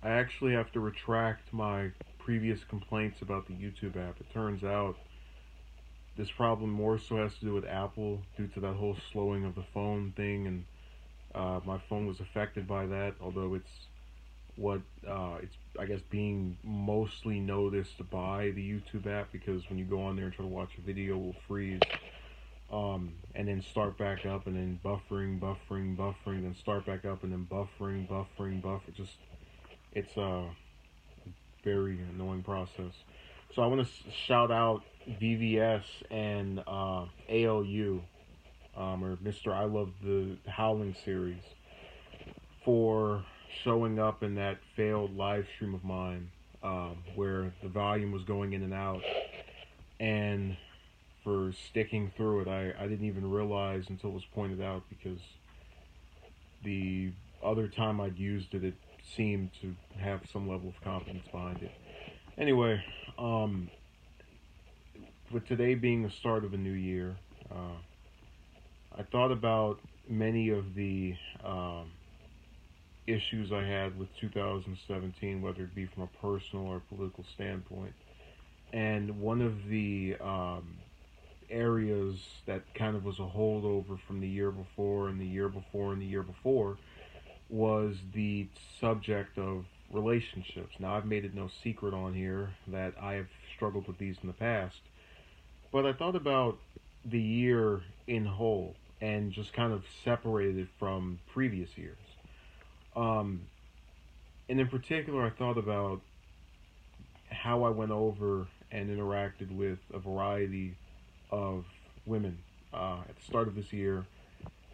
I actually have to retract my previous complaints about the YouTube app. It turns out this problem more so has to do with Apple due to that whole slowing of the phone thing, and my phone was affected by that. Although it's I guess being mostly noticed by the YouTube app, because when you go on there and try to watch a video, it will freeze, and then start back up, and then buffering, then start back up, and then buffering, buffer. Just it's a very annoying process. So I want to shout out VVS and ALU, or Mr. I Love the Howling series, for showing up in that failed live stream of mine, where the volume was going in and out, and for sticking through it. I didn't even realize until it was pointed out, because the other time I'd used it, it seemed to have some level of confidence behind it. Anyway, with today being the start of a new year, I thought about many of the issues I had with 2017, whether it be from a personal or political standpoint. And one of the areas that kind of was a holdover from the year before and the year before and the year before was the subject of relationships. Now, I've made it no secret on here that I have struggled with these in the past, but I thought about the year in whole and just kind of separated it from previous years. Um, and in particular, I thought about how I went over and interacted with a variety of women at the start of this year,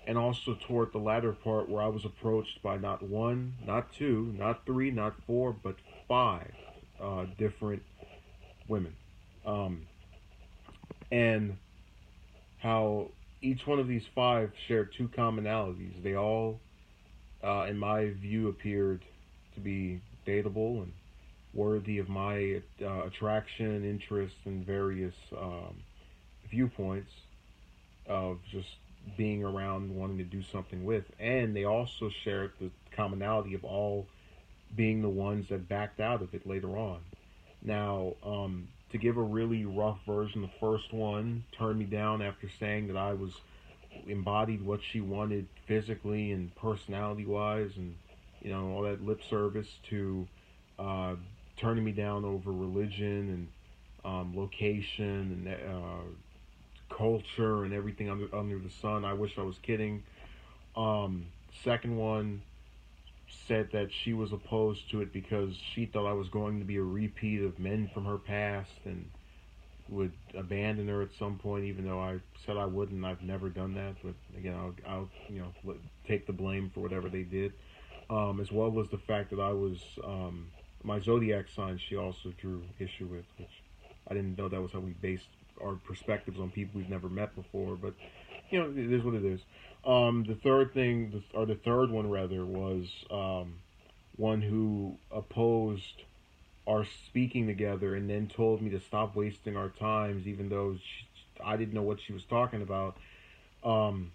and also toward the latter part, where I was approached by not one, not two, not three, not four, but five different women. Um, and how each one of these five shared two commonalities. They all, in my view, appeared to be dateable and worthy of my attraction, interest, and various viewpoints of just being around, wanting to do something with. And they also shared the commonality of all being the ones that backed out of it later on. Now, to give a really rough version, the first one turned me down after saying that I was embodied what she wanted physically and personality wise, and all that lip service, to uh, turning me down over religion and location and culture and everything under the sun. I wish I was kidding. Um, Second one said that she was opposed to it because she thought I was going to be a repeat of men from her past and would abandon her at some point, even though I said I wouldn't. I've never done that, but again, I'll take the blame for whatever they did, as well as the fact that I was my zodiac sign. She also drew issue with, which I didn't know that was how we based our perspectives on people we've never met before. But it is what it is. The third thing, or the third one rather, was one who opposed our speaking together, and then told me to stop wasting our times, even though I didn't know what she was talking about. Um,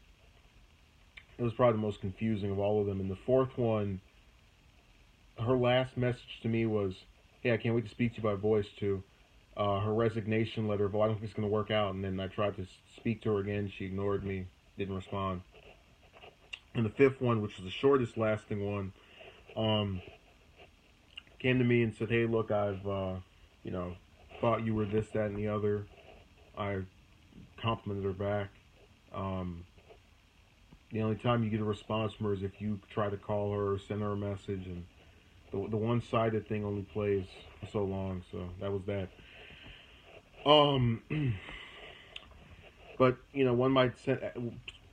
it was probably the most confusing of all of them. And the fourth one, her last message to me was, "Hey, I can't wait to speak to you by voice too." Her resignation letter of, "Oh, I don't think it's going to work out." And then I tried to speak to her again. She ignored me, didn't respond. And the fifth one, which was the shortest lasting one, um, came to me and said, "Hey, look, I've, thought you were this, that, and the other." I complimented her back. Um, the only time you get a response from her is if you try to call her or send her a message, and the one-sided thing only plays for so long. So that was that. Um, but one might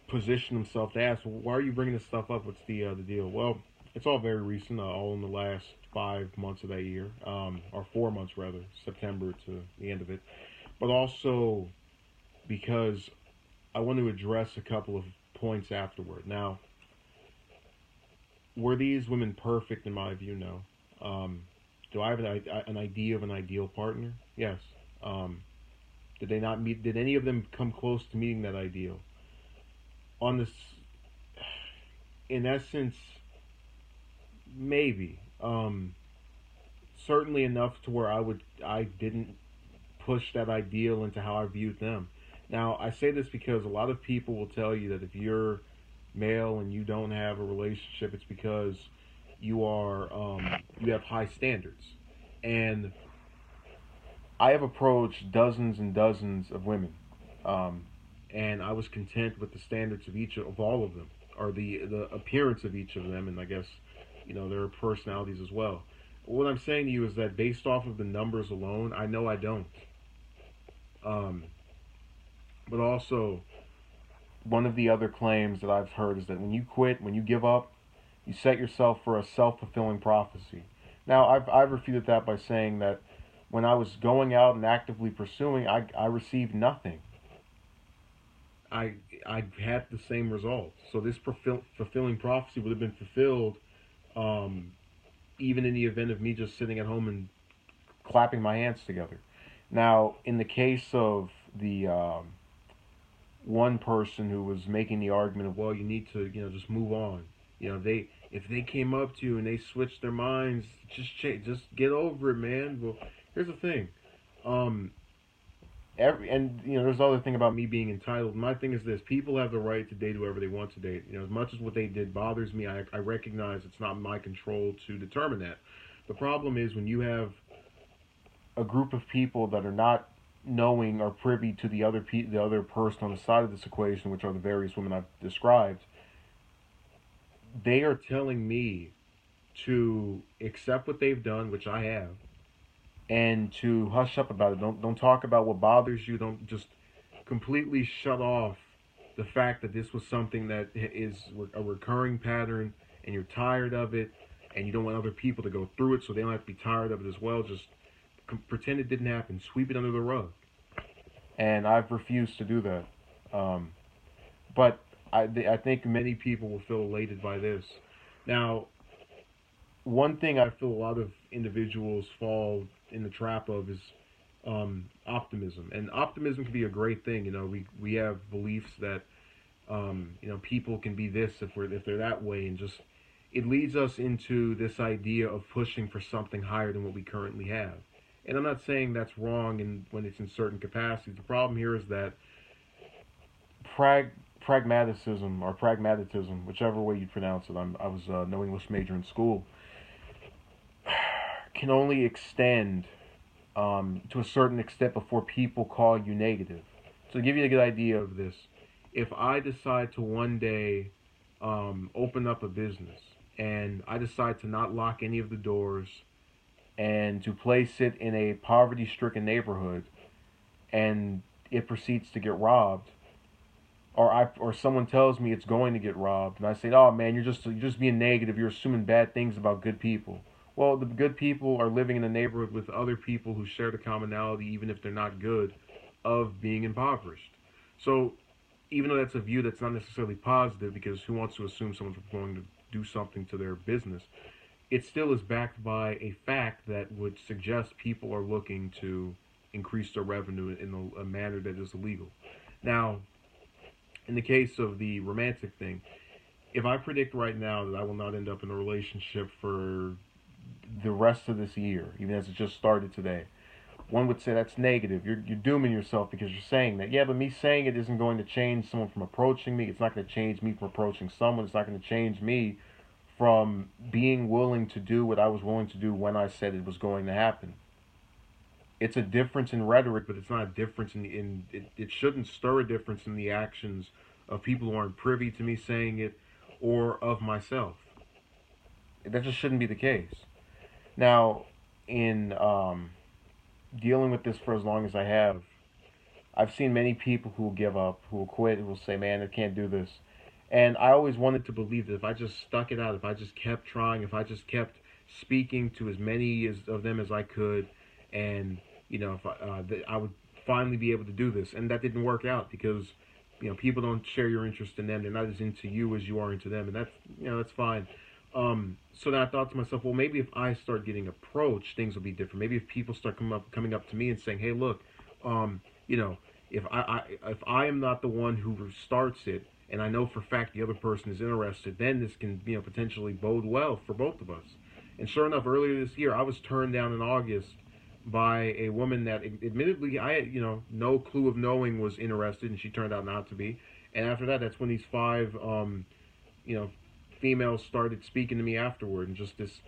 position himself to ask, well, "Why are you bringing this stuff up? What's the deal?" Well, it's all very recent, all in the last 5 months of that year, or 4 months rather, September to the end of it. But also because I want to address a couple of points afterward. Now, were these women perfect in my view? No. Do I have an idea of an ideal partner? Yes. Um, did they not meet? Did any of them come close to meeting that ideal? On this, in essence, maybe. certainly enough to where I didn't push that ideal into how I viewed them. Now, I say this because a lot of people will tell you that if you're male and you don't have a relationship, it's because you have high standards. And I have approached dozens and dozens of women, um, and I was content with the standards of each of all of them, or the appearance of each of them, and I guess their personalities as well. What I'm saying to you is that based off of the numbers alone, I know I don't. Um, but also, one of the other claims that I've heard is that when you quit, when you give up, you set yourself for a self-fulfilling prophecy. Now, I've refuted that by saying that when I was going out and actively pursuing, I received nothing. I I had the same results. So this fulfilling prophecy would have been fulfilled, um, even in the event of me just sitting at home and clapping my hands together. Now, in the case of the one person who was making the argument of, well, you need to, just move on. They if they came up to you and they switched their minds, just get over it, man. Well, here's the thing. Um, there's the other thing about me being entitled. My thing is this: people have the right to date whoever they want to date. As much as what they did bothers me, I recognize it's not my control to determine that. The problem is when you have a group of people that are not knowing or privy to the other person on the side of this equation, which are the various women I've described. They are telling me to accept what they've done, which I have, and to hush up about it. Don't talk about what bothers you. Don't just completely shut off the fact that this was something that is a recurring pattern, and you're tired of it, and you don't want other people to go through it, so they don't have to be tired of it as well. Just pretend it didn't happen. Sweep it under the rug. And I've refused to do that. Um, but I think many people will feel elated by this. Now, one thing I feel a lot of individuals fall in the trap of is optimism. And optimism can be a great thing. We have beliefs that people can be this if they're that way, and just it leads us into this idea of pushing for something higher than what we currently have. And I'm not saying that's wrong when it's in certain capacities. The problem here is that pragmatism or pragmatism, whichever way you pronounce it, I was no English major in school, can only extend to a certain extent before people call you negative. So to give you a good idea of this, if I decide to one day open up a business and I decide to not lock any of the doors and to place it in a poverty-stricken neighborhood, and it proceeds to get robbed, or someone tells me it's going to get robbed, and I say, "Oh man, you're just being negative. You're assuming bad things about good people." Well, the good people are living in a neighborhood with other people who share the commonality, even if they're not good, of being impoverished. So, even though that's a view that's not necessarily positive, because who wants to assume someone's going to do something to their business, it still is backed by a fact that would suggest people are looking to increase their revenue in a manner that is illegal. Now, in the case of the romantic thing, if I predict right now that I will not end up in a relationship for the rest of this year, even as it just started today, one would say that's negative. You're dooming yourself because you're saying that. Yeah, but me saying it isn't going to change someone from approaching me. It's not going to change me from approaching someone. It's not going to change me from being willing to do what I was willing to do when I said it was going to happen. It's a difference in rhetoric, but it's not a difference it shouldn't stir a difference in the actions of people who aren't privy to me saying it or of myself. That just shouldn't be the case. Now, in dealing with this for as long as I have, I've seen many people who will give up, who will quit, who will say, "Man, I can't do this." And I always wanted to believe that if I just stuck it out, if I just kept trying, if I just kept speaking to as many of them as I could, and if I would finally be able to do this. And that didn't work out because people don't share your interest in them. They're not as into you as you are into them, and that's fine. So then I thought to myself, well, maybe if I start getting approached, things will be different. Maybe if people start coming up to me and saying, "Hey, look, um, you know, if I am not the one who starts it, and I know for a fact the other person is interested, then this can potentially bode well for both of us." And sure enough, earlier this year, I was turned down in August by a woman that admittedly I had, no clue of knowing was interested, and she turned out not to be. And after that, that's when these five, you know, females started speaking to me afterward, and just this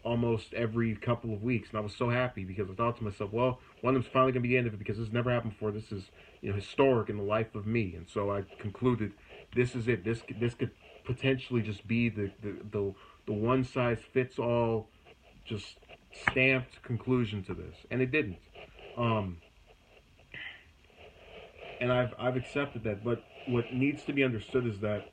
almost every couple of weeks. And I was so happy because I thought to myself, well, one of them's finally going to be the end of it because this never happened before. This is, historic in the life of me. And so I concluded, this is it. This could potentially just be the one size fits all, just stamped conclusion to this, and it didn't. Um, and I've accepted that. But what needs to be understood is that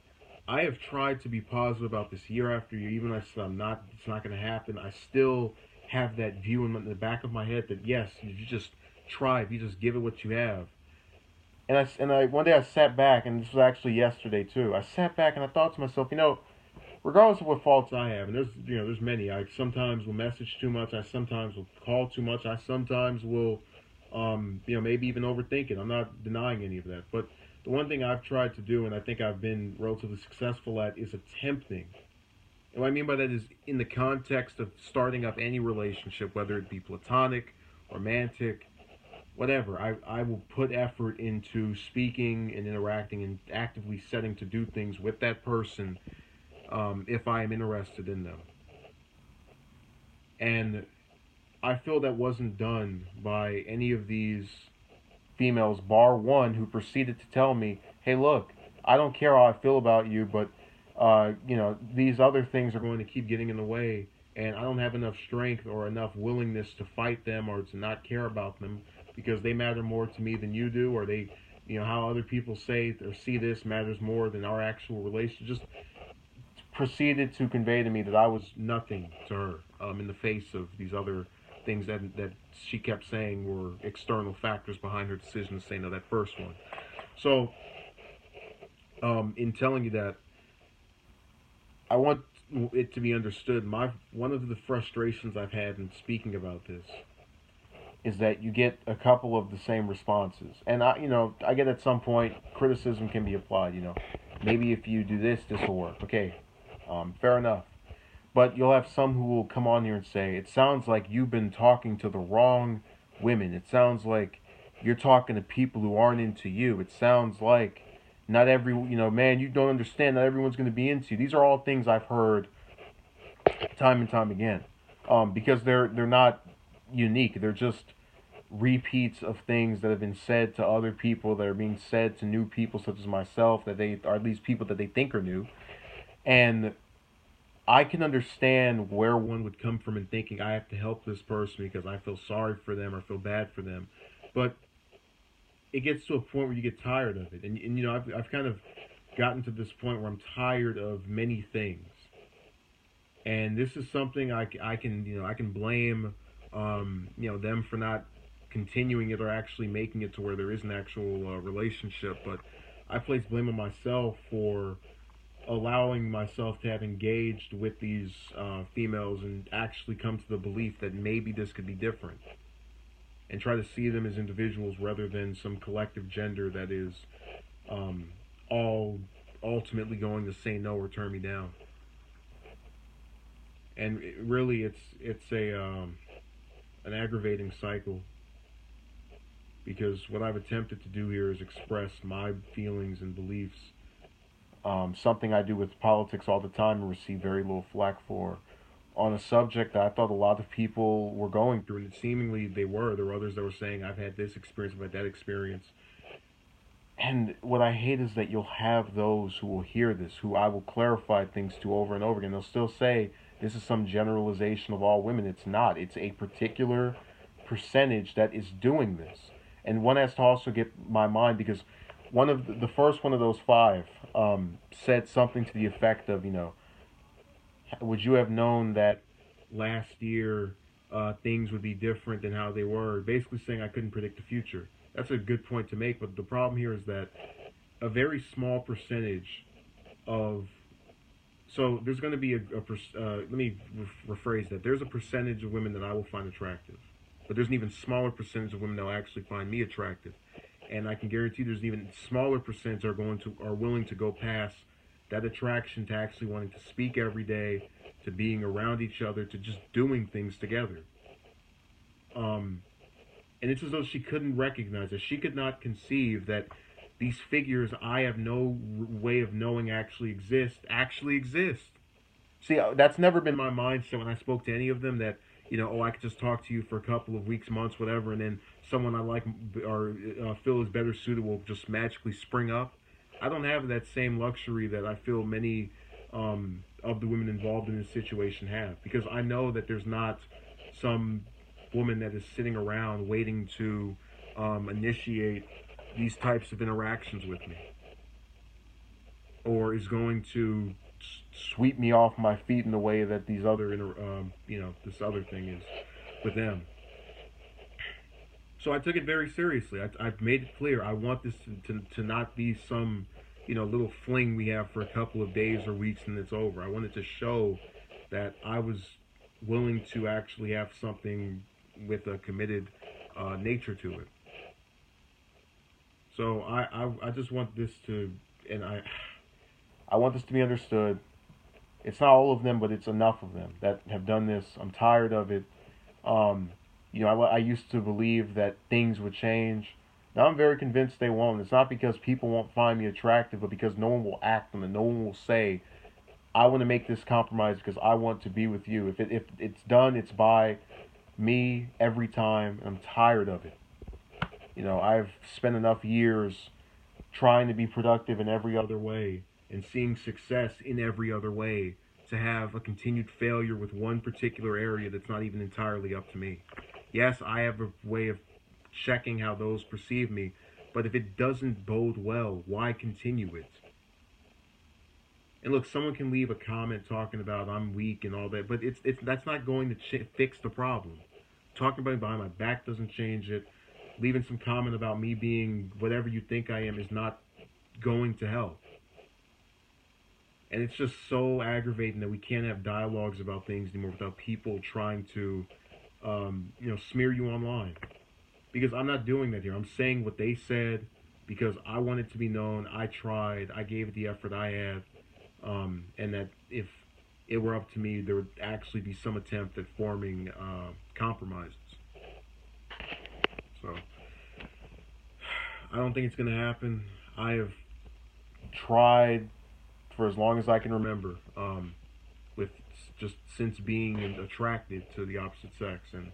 I have tried to be positive about this year after year. Even when I said I'm not, it's not going to happen. I still have that view in the back of my head that yes, if you just try, if you just give it what you have. And I one day I sat back, and this was actually yesterday too. I sat back and I thought to myself, regardless of what faults I have, and there's many. I sometimes will message too much. I sometimes will call too much. I sometimes will, maybe even overthink it. I'm not denying any of that. But the one thing I've tried to do, and I think I've been relatively successful at, is attempting. And what I mean by that is in the context of starting up any relationship, whether it be platonic, romantic, whatever. I will put effort into speaking and interacting and actively setting to do things with that person if I am interested in them. And I feel that wasn't done by any of these females, bar one, who proceeded to tell me, hey, look, I don't care how I feel about you, but, these other things are going to keep getting in the way, and I don't have enough strength or enough willingness to fight them or to not care about them because they matter more to me than you do, or they, how other people say or see this matters more than our actual relationship. Just proceeded to convey to me that I was nothing to her in the face of these other things that she kept saying were external factors behind her decision to say no, that first one. So, in telling you that, I want it to be understood. One of the frustrations I've had in speaking about this is that you get a couple of the same responses, and I get at some point criticism can be applied. Maybe if you do this, this will work. Okay, fair enough. But you'll have some who will come on here and say, it sounds like you've been talking to the wrong women. It sounds like you're talking to people who aren't into you. It sounds like not every, man, you don't understand. Not everyone's going to be into you. These are all things I've heard time and time again, because they're not unique. They're just repeats of things that have been said to other people that are being said to new people such as myself, that they are at least people that they think are new. And I can understand where one would come from in thinking I have to help this person because I feel sorry for them or feel bad for them. But it gets to a point where you get tired of it. And I've kind of gotten to this point where I'm tired of many things. And this is something I can blame, them for not continuing it or actually making it to where there is an actual relationship. But I place blame on myself for allowing myself to have engaged with these females and actually come to the belief that maybe this could be different, and try to see them as individuals rather than some collective gender that is all ultimately going to say no or turn me down. And really, it's a an aggravating cycle, because what I've attempted to do here is express my feelings and beliefs. Something I do with politics all the time and receive very little flack for, on a subject that I thought a lot of people were going through, and seemingly they were. There were others that were saying, I've had this experience, I've had that experience. And what I hate is that you'll have those who will hear this, who I will clarify things to over and over again. They'll still say, this is some generalization of all women. It's not. It's a particular percentage that is doing this. And one has to also get my mind, because one of the first one of those five said something to the effect of, would you have known that last year things would be different than how they were? Basically saying I couldn't predict the future. That's a good point to make, but the problem here is that a very small percentage of... So there's going to be let me rephrase that. There's a percentage of women that I will find attractive, but there's an even smaller percentage of women that will actually find me attractive. And I can guarantee there's an even smaller percentage are willing to go past that attraction to actually wanting to speak every day, to being around each other, to just doing things together. And it's as though she couldn't recognize it. She could not conceive that these figures I have no way of knowing actually exist. Actually exist. See, that's never been my mindset when I spoke to any of them. That oh, I could just talk to you for a couple of weeks, months, whatever, and then someone I like or feel is better suited will just magically spring up. I don't have that same luxury that I feel many of the women involved in this situation have, because I know that there's not some woman that is sitting around waiting to initiate these types of interactions with me, or is going to sweep me off my feet in the way that these other this other thing is with them. So I took it very seriously. I've made it clear I want this to not be some little fling we have for a couple of days or weeks and it's over. I wanted to show that I was willing to actually have something with a committed nature to it. So I just want this to, and I want this to be understood. It's not all of them, but it's enough of them that have done this. I'm tired of it. I used to believe that things would change. Now I'm very convinced they won't. It's not because people won't find me attractive, but because no one will act on it. No one will say, I want to make this compromise because I want to be with you. If it's done, it's by me every time, and I'm tired of it. I've spent enough years trying to be productive in every other way and seeing success in every other way to have a continued failure with one particular area that's not even entirely up to me. Yes, I have a way of checking how those perceive me, but if it doesn't bode well, why continue it? And look, someone can leave a comment talking about I'm weak and all that, but it's that's not going to fix the problem. Talking about it behind my back doesn't change it. Leaving some comment about me being whatever you think I am is not going to help. And it's just so aggravating that we can't have dialogues about things anymore without people trying to, smear you online. Because I'm not doing that here. I'm saying what they said because I want it to be known. I tried. I gave it the effort I had. And that if it were up to me, there would actually be some attempt at forming compromises. So, I don't think it's going to happen. I have tried for as long as I can remember, with just since being attracted to the opposite sex, and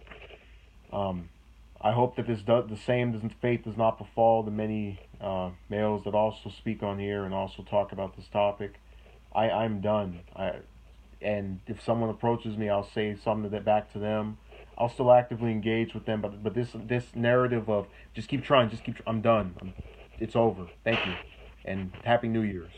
I hope that the fate does not befall the many males that also speak on here and also talk about this topic. I'm done. And if someone approaches me, I'll say something back to them. I'll still actively engage with them, but this narrative of just keep trying, I'm done. It's over. Thank you, and Happy New Year's.